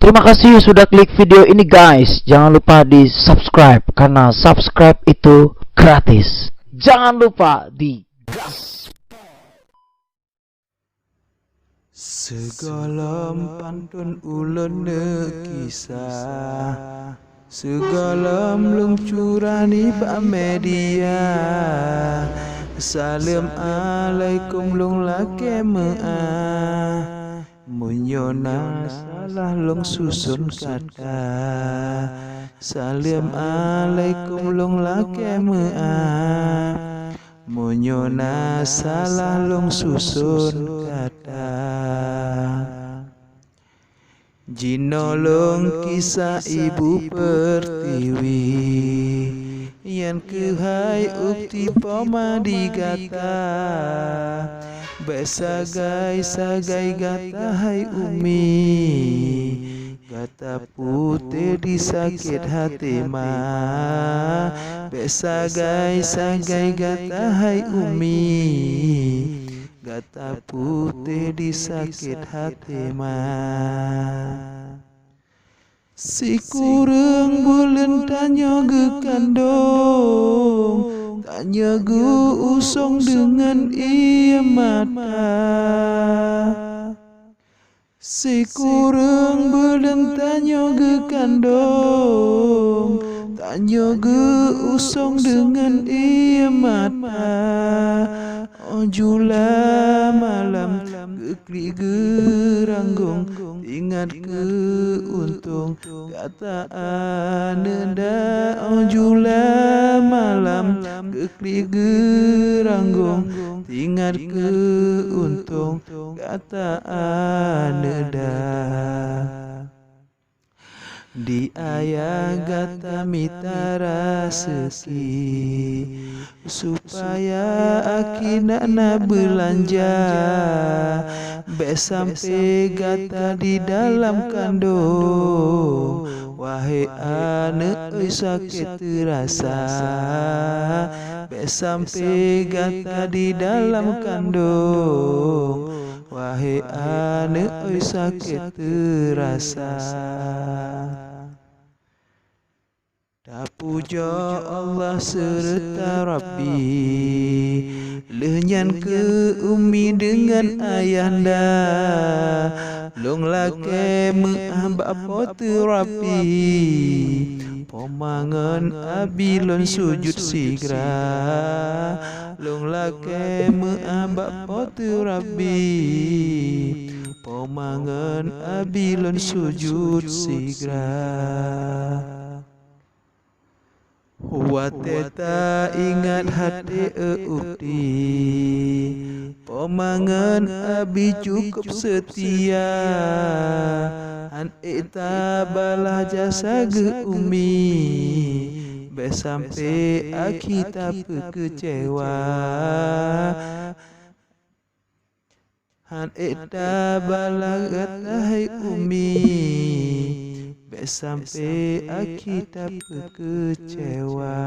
Terima kasih sudah klik video ini guys. Jangan lupa di subscribe karena subscribe itu gratis. Jangan lupa di gas. Segala pantun ulun kisah, segala melungcurani pak media. Assalamualaikum long lake me'ah, munyona salah long susun kata. Assalamualaikum long lake me'ah, munyona salah long susun kata. Jinolong kisah ibu pertiwi, yang kehai ukti pomadi gata. Besagai sagai gata hai umi, gata putih disakit hati ma. Besagai sagai gata hai umi, gata putih disakit hati ma. Si kurang bulan tanya ge kandung, tanya ge usong dengan ia mata. Si kurang bulan tanya ge kandung, tanya ge usong dengan ia mata. Ojula malam gekli geranggung, ingat ke untung kata ananda. Ojula malam gekli geranggung, ingat ke untung kata ananda. Di ayah gata mitara seki, supaya akina na belanja. Sampai gata di dalam kandung, wahai anak sakit terasa. Sampai gata di dalam kandung, wahai anak sakit terasa. Tak puja Allah serta Rabbi, lenyan ke umi dengan ayahanda. Long lake me'ah bapa terapi, pomangan abilon sujud sigra. Long lake me'ah bapa terapi, pomangan abilon sujud sigra. Wateta ingat hati ukti, pomangan abi cukup setia. An eta balah jasa ge umi, sampai akita kecewa. Han eta balah gatai umi, sampai akita kecewa.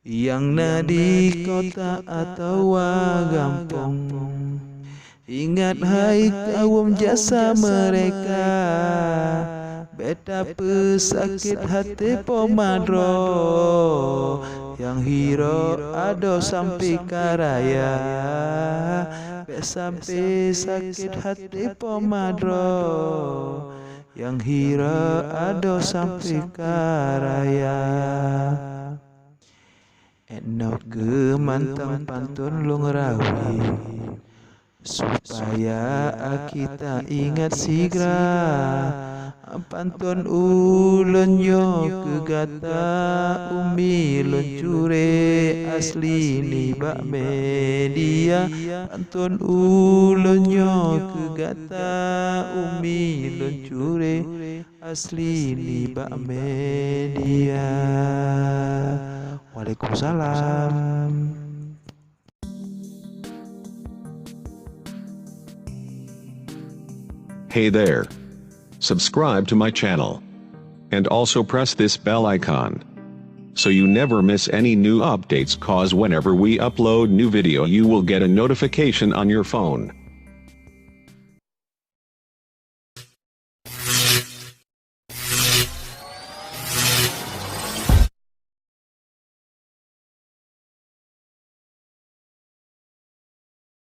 Yang nadi kota atau gampong, ingat hai kaum jasa mereka. Betapa sakit hati pomadro, yang hiro ado sampai karaya. Sampai sakit hati pomadro, yang hiro ado sampai karaya. Enok ge mantang pantun lung rawi, supaya kita ingat sigra. Pantun ulun yo ke gata umi luncure asli ni bak media. Pantun ulun yo ke gata umi luncure asli ni bak media. Waalaikumsalam. Hey there. Subscribe to my channel. And also press this bell icon, so you never miss any new updates, cause whenever we upload new video you will get a notification on your phone.